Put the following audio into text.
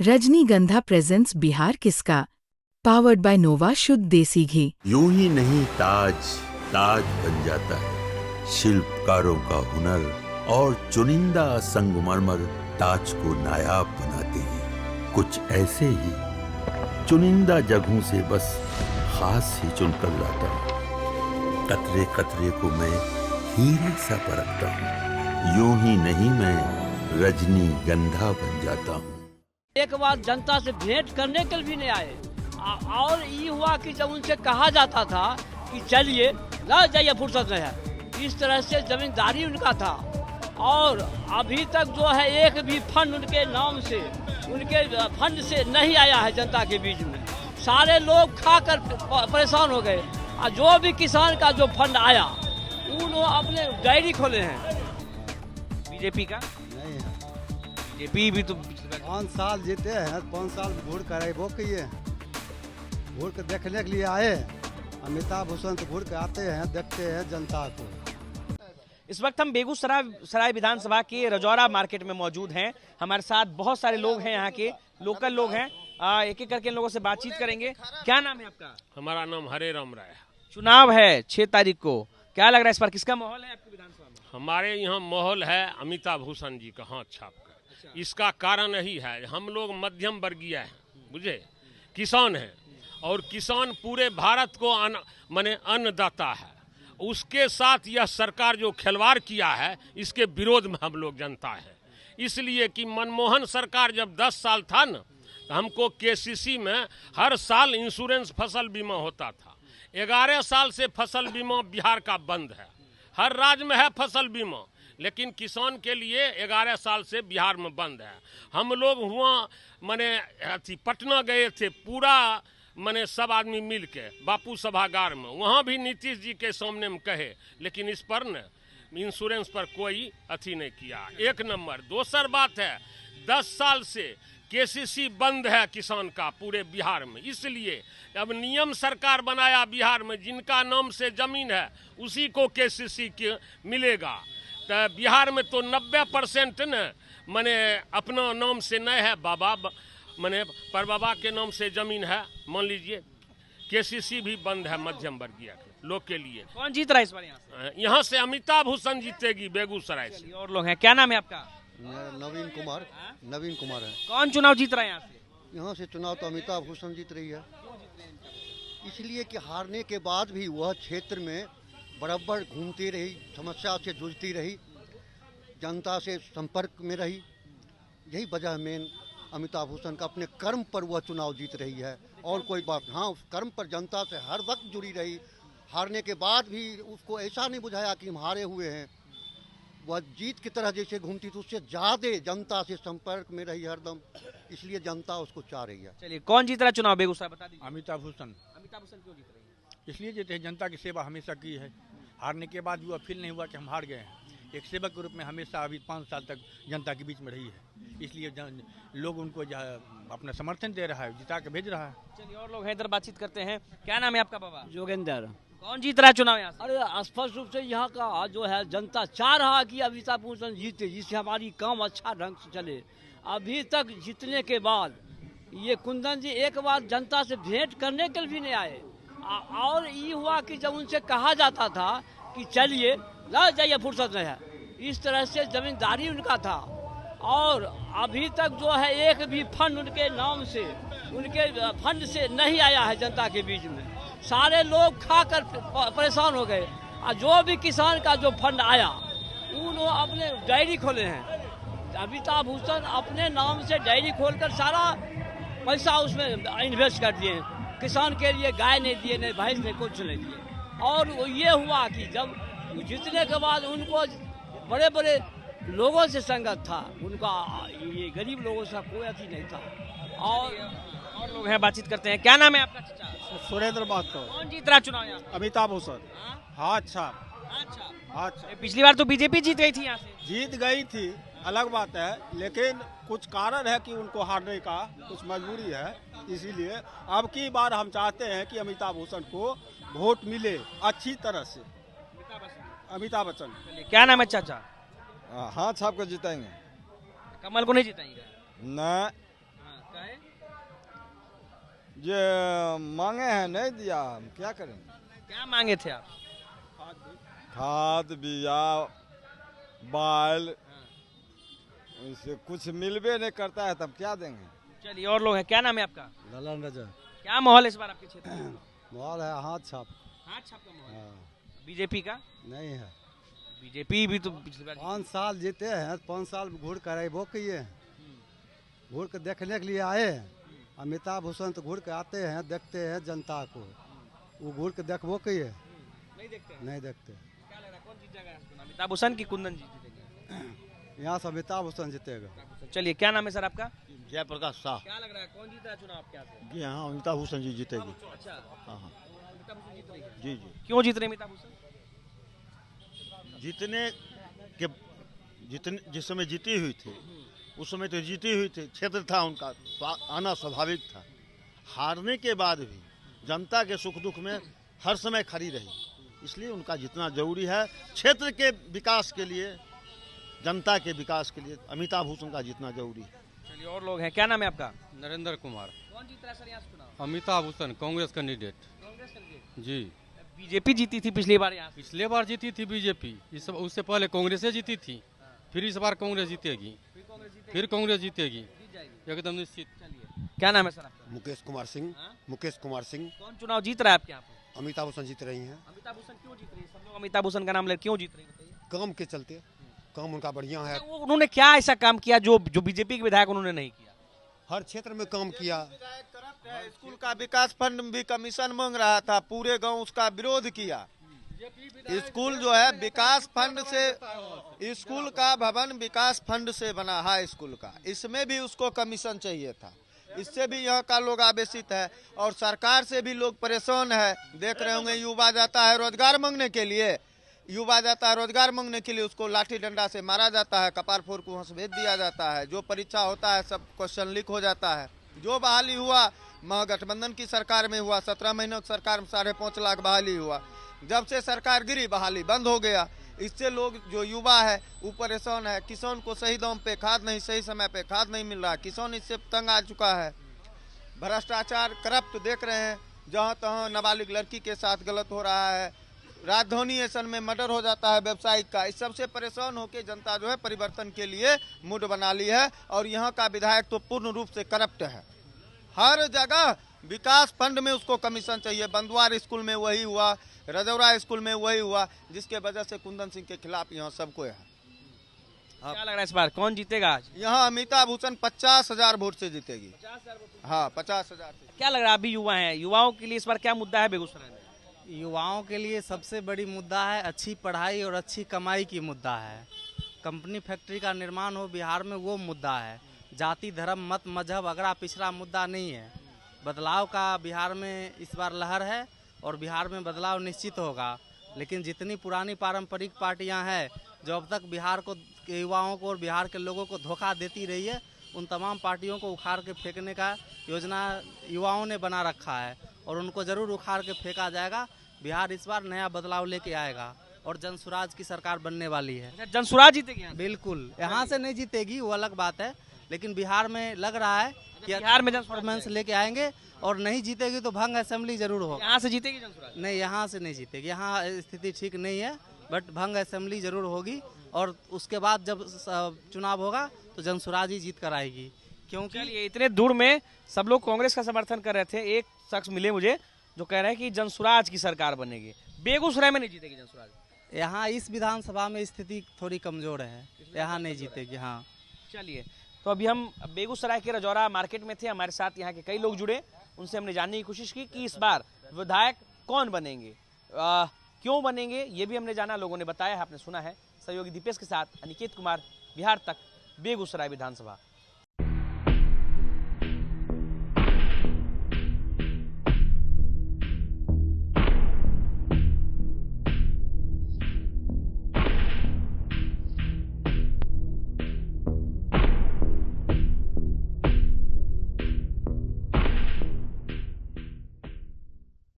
रजनीगंधा प्रेजेंट्स बिहार किसका, powered by नोवा शुद्ध देसी घी। यूं ही नहीं ताज ताज बन जाता है, शिल्पकारों का हुनर और चुनिंदा संगमरमर ताज को नायाब बनाते हैं। कुछ ऐसे ही चुनिंदा जगहों से बस खास ही चुनकर लाता हूँ। कतरे कतरे को मैं हीरे सा परखता हूँ। यूं ही नहीं मैं रजनीगंधा बन जाता हूँ। एक बार जनता से भेंट करने के लिए भी नहीं आए। और ये हुआ कि जब उनसे कहा जाता था कि चलिए ना जाइए, फुर्सत नहीं है, इस तरह से जमींदारी उनका था। और अभी तक जो है एक भी फंड उनके नाम से, उनके फंड से नहीं आया है जनता के बीच में। सारे लोग खाकर परेशान हो गए। और जो भी किसान का जो फंड आया उन्होंने अपने डायरी खोले हैं। बीजेपी का नहीं है। बीजेपी भी तो 5 साल जीते हैं, 5 साल वोट करे वो किए, वोट के देखने के लिए आए। अमिताभ भूषण तो वोट के आते हैं, देखते हैं जनता को। इस वक्त हम बेगूसराय विधानसभा के रजौरा मार्केट में मौजूद हैं। हमारे साथ बहुत सारे लोग हैं, यहाँ के लोकल लोग हैं। एक एक करके इन लोगों से बातचीत करेंगे। क्या नाम है आपका? हमारा नाम हरे राम राय है। चुनाव है 6 तारीख को, क्या लग रहा है इस बार किसका माहौल है आपकी विधानसभा में? हमारे यहाँ माहौल है अमिताभ भूषण जी का हाथ छाप कर। इसका कारण यही है, हम लोग मध्यम वर्गीय हैं, बुझे, किसान हैं, और किसान पूरे भारत को माने अन्नदाता है। उसके साथ यह सरकार जो खिलवाड़ किया है, इसके विरोध में हम लोग जनता है। इसलिए कि मनमोहन सरकार जब 10 साल था न, तो हमको केसीसी में हर साल इंश्योरेंस फसल बीमा होता था। 11 साल से फसल बीमा बिहार का बंद है। हर राज्य में है फसल बीमा, लेकिन किसान के लिए 11 साल से बिहार में बंद है। हम लोग हुआ माने पटना गए थे, पूरा माने सब आदमी मिल के बापू सभागार में, वहाँ भी नीतीश जी के सामने में कहे, लेकिन इस पर न इंश्योरेंस पर कोई अथी नहीं किया। एक नंबर। दूसर बात है, 10 साल से केसीसी बंद है किसान का पूरे बिहार में। इसलिए अब नियम सरकार बनाया बिहार में, जिनका नाम से जमीन है उसी को केसीसी के मिलेगा। तो बिहार में तो 90% न माने अपना नाम से नहीं है, बाबा माने पर बाबा के नाम से जमीन है। मान लीजिए केसीसी भी बंद है मध्यम वर्गीय लोग के लिए। कौन जीत रहा है इस बार यहाँ से? यहाँ से अमिताभ भूषण जीतेगी बेगूसराय से। और लोग हैं, क्या नाम है आपका? नवीन कुमार है। कौन चुनाव जीत रहा है यहाँ से? यहाँ से चुनाव तो अमिताभ भूषण जीत रही है, इसलिए कि हारने के बाद भी वह क्षेत्र में बराबर घूमती रही, समस्या से जूझती रही, जनता से संपर्क में रही। यही वजह मेन अमिताभ भूषण का अपने कर्म पर वह चुनाव जीत रही है, और कोई बात। हाँ, उस कर्म पर जनता से हर वक्त जुड़ी रही। हारने के बाद भी उसको ऐसा नहीं बुझाया कि हम हारे हुए हैं। वह जीत की तरह जैसे घूमती थी, उससे ज़्यादा जनता से संपर्क में रही हरदम, इसलिए जनता उसको चाह रही है। चलिए, कौन जीत रहा है चुनाव बेगूसराय, बता दीजिए। अमिताभ भूषण। अमिताभ भूषण क्यों जीत रही है? इसलिए जीते हैं, जनता की सेवा हमेशा की है। हारने के बाद भी वह फील नहीं हुआ कि हम हार गए हैं। एक सेवक के रूप में हमेशा अभी 5 साल तक जनता के बीच में रही है, इसलिए लोग उनको अपना समर्थन दे रहा है, जिता के भेज रहा है। चलिए, और लोग हैं, इधर बातचीत करते हैं। क्या नाम है आपका बाबा? जोगेंद्र। कौन जीत रहा है चुनाव यहाँ से? अरे स्पष्ट रूप से यहाँ का जो है जनता चाह रहा कि अमिताभ भूषण जीते, जिससे हमारी काम अच्छा ढंग से चले। अभी तक जीतने के बाद ये कुंदन जी एक बार जनता से भेंट करने के लिए भी नहीं आए। और ये हुआ कि जब उनसे कहा जाता था कि चलिए ना जाइए, फुर्सत नहीं है, इस तरह से जमींदारी उनका था। और अभी तक जो है एक भी फंड उनके नाम से, उनके फंड से नहीं आया है जनता के बीच में। सारे लोग खाकर परेशान हो गए। और जो भी किसान का जो फंड आया उन्होंने अपने डायरी खोले हैं। अमिताभ भूषण अपने नाम से डायरी खोलकर सारा पैसा उसमें इन्वेस्ट कर दिए हैं। किसान के लिए गाय नहीं दिए, नहीं भैंस नहीं, कुछ नहीं दिए। और ये हुआ कि जब जीतने के बाद उनको बड़े बड़े लोगों से संगत था, उनका ये गरीब लोगों से कोई अथी नहीं था। और लोग हैं, बातचीत करते हैं। क्या नाम है आपका चाचा? सुरेंद्र महतो। कौन जीत रहा चुनाव यहाँ? अमिताभ भूषण। हाँ, अच्छा। पिछली बार तो बीजेपी जीत गई थी यहाँ से। जीत गई थी, अलग बात है, लेकिन कुछ कारण है कि उनको हारने का कुछ मजबूरी है। इसीलिए अब की बार हम चाहते हैं कि अमिताभ भूषण को वोट मिले अच्छी तरह से। अमिताभ बच्चन। क्या नाम है चाचा? हाथ छाप कर जिताएंगे। कमल को नहीं जिताएंगे? न जो मांगे हैं नहीं दिया, हम क्या करें। क्या मांगे थे आप? खाद बिया बाल, इससे कुछ मिलबे नहीं करता है, तब क्या देंगे। चलिए और लोग हैं, क्या नाम है आपका? ललन रजा। क्या माहौल है इस बार आपके क्षेत्र में? माहौल है हाथ छाप। हाथ छाप का माहौल है। हाँ। बीजेपी का नहीं है। बीजेपी भी तो पिछली बार 5 साल जीते हैं, 5 साल घूर कर अबो किए हैं, घूर कर देखने के लिए आए हैं। अमिताभ भूषण तो घूर के आते हैं, देखते हैं जनता को, वो घूर के देखबो किए नहीं देखते हैं। नहीं देखते। क्या लग रहा है कौन जीत जाएगा चुनाव? अमिताभ भूषण की कुंदन जी जीतेंगे? यहाँ से अमिताभ भूषण जीतेगा। चलिए क्या नाम है सर आपका? जयप्रकाश शाह। क्या लग रहा है कौन जीता है चुनाव आपके यहाँ से? जी हाँ, अमिताभ भूषण जी जीतेगी। अच्छा, हाँ हाँ अमिताभ भूषण जीत रही है। जी जी। क्यों जीत रहे हैं अमिताभ भूषण? जीतने के जिस समय जीती हुई थी उस समय तो जीती हुई थी, क्षेत्र था उनका तो आना स्वाभाविक था। हारने के बाद भी जनता के सुख दुख में हर समय खड़ी रही, इसलिए उनका जितना जरूरी है क्षेत्र के विकास के लिए, जनता के विकास के लिए अमिताभ भूषण का जितना जरूरी है। चलिए और लोग हैं, क्या नाम है आपका? नरेंद्र कुमार। कौन जीत रहा है सर यहाँ से चुनाव? अमिताभ भूषण कांग्रेस कैंडिडेट। कांग्रेस कैंडिडेट। जी। बीजेपी जीती थी पिछली बार यहाँ से। पिछले बार जीती थी बीजेपी, इस उससे पहले कांग्रेस जीती थी, फिर इस बार कांग्रेस जीतेगी, फिर कांग्रेस जीतेगी एकदम निश्चित। चलिए क्या नाम है सर आपका? मुकेश कुमार सिंह। मुकेश कुमार सिंह। कौन चुनाव जीत रहा है आपके यहाँ पे? अमिताभ भूषण जीत रही हैं। अमिताभ भूषण क्यों जीत रही है? सब लोग अमिताभ भूषण का नाम ले, क्यों जीत रही है बताइए? काम के चलते, काम उनका बढ़िया है। वो उन्होंने क्या ऐसा काम किया जो बीजेपी के विधायक उन्होंने नहीं किया? हर क्षेत्र में काम किया। स्कूल का विकास फंड भी कमीशन मांग रहा था, पूरे गांव उसका विरोध किया। स्कूल जो है विकास फंड से, स्कूल का भवन विकास फंड से बना है स्कूल का, इसमें भी उसको कमीशन चाहिए था। इससे भी यहाँ का लोग आवेशित है और सरकार से भी लोग परेशान है। देख रहे होंगे युवा जाता है रोजगार मांगने के लिए, युवा जाता है रोजगार मांगने के लिए, उसको लाठी डंडा से मारा जाता है, कपार फोड़ को वहाँ से भेज दिया जाता है। जो परीक्षा होता है सब क्वेश्चन लीक हो जाता है। जो बहाली हुआ महागठबंधन की सरकार में हुआ, 17 महीनों की सरकार में 5.5 लाख बहाली हुआ। जब से सरकार गिरी बहाली बंद हो गया। इससे लोग जो युवा है वो परेशान है। किसान को सही दाम पे खाद नहीं, सही समय पे खाद नहीं मिल रहा, किसान इससे तंग आ चुका है। भ्रष्टाचार करप्ट देख रहे हैं, जहाँ तहाँ नाबालिग लड़की के साथ गलत हो रहा है। राजधानी ऐसा में मर्डर हो जाता है व्यवसायिक का। इस सबसे परेशान होकर जनता जो है परिवर्तन के लिए मूड बना ली है। और यहाँ का विधायक तो पूर्ण रूप से करप्ट है। हर जगह विकास फंड में उसको कमीशन चाहिए। बंदवार स्कूल में वही हुआ, रजौरा स्कूल में वही हुआ, जिसके वजह से कुंदन सिंह के खिलाफ यहाँ सबको है। क्या लग रहा है इस बार कौन जीतेगा आज? यहाँ अमिताभ भूषण 50,000 वोट से जीतेगी। 50,000 हाँ 50,000। क्या लग रहा है? अभी युवा हैं, युवाओं के लिए इस बार क्या मुद्दा है बेगूसराय में? युवाओं के लिए सबसे बड़ी मुद्दा है अच्छी पढ़ाई और अच्छी कमाई की मुद्दा है। कंपनी फैक्ट्री का निर्माण हो बिहार में, वो मुद्दा है। जाति धर्म मत मजहब अगड़ा पिछड़ा मुद्दा नहीं है। बदलाव का बिहार में इस बार लहर है और बिहार में बदलाव निश्चित होगा। लेकिन जितनी पुरानी पारंपरिक पार्टियां हैं जो अब तक बिहार को युवाओं को और बिहार के लोगों को धोखा देती रही है, उन तमाम पार्टियों को उखाड़ के फेंकने का योजना युवाओं ने बना रखा है और उनको ज़रूर उखाड़ के फेंका जाएगा। बिहार इस बार नया बदलाव लेके आएगा और जनसुराज की सरकार बनने वाली है। जनसुराज जीतेगी? बिल्कुल, यहाँ से नहीं जीतेगी वो अलग बात है, लेकिन बिहार में लग रहा है कि बिहार में परफॉर्मेंस लेके आएंगे और नहीं जीतेगी तो भंग असेंबली जरूर होगा। यहाँ से जीतेगी जनसुराज? नहीं, यहाँ से नहीं जीतेगी, यहाँ स्थिति ठीक नहीं है, बट भंग असेंबली जरूर होगी और उसके बाद जब चुनाव होगा तो जनसुराज ही जीत कर आएगी। क्योंकि इतने दूर में सब लोग कांग्रेस का समर्थन कर रहे थे। एक शख्स मिले मुझे जो कह रहे हैं कि जनसुराज की सरकार बनेगी। बेगूसराय में नहीं जीतेगी जनसुराज? यहाँ इस विधानसभा में स्थिति थोड़ी कमजोर है, यहाँ नहीं जीतेगी। हाँ चलिए, तो अभी हम बेगूसराय के रजौरा मार्केट में थे। हमारे साथ यहाँ के कई लोग जुड़े, उनसे हमने जानने की कोशिश की कि इस बार विधायक कौन बनेंगे, क्यों बनेंगे, ये भी हमने जाना। लोगों ने बताया है, आपने सुना है। सहयोगी दीपेश के साथ अनिकेत कुमार, बिहार तक, बेगूसराय विधानसभा।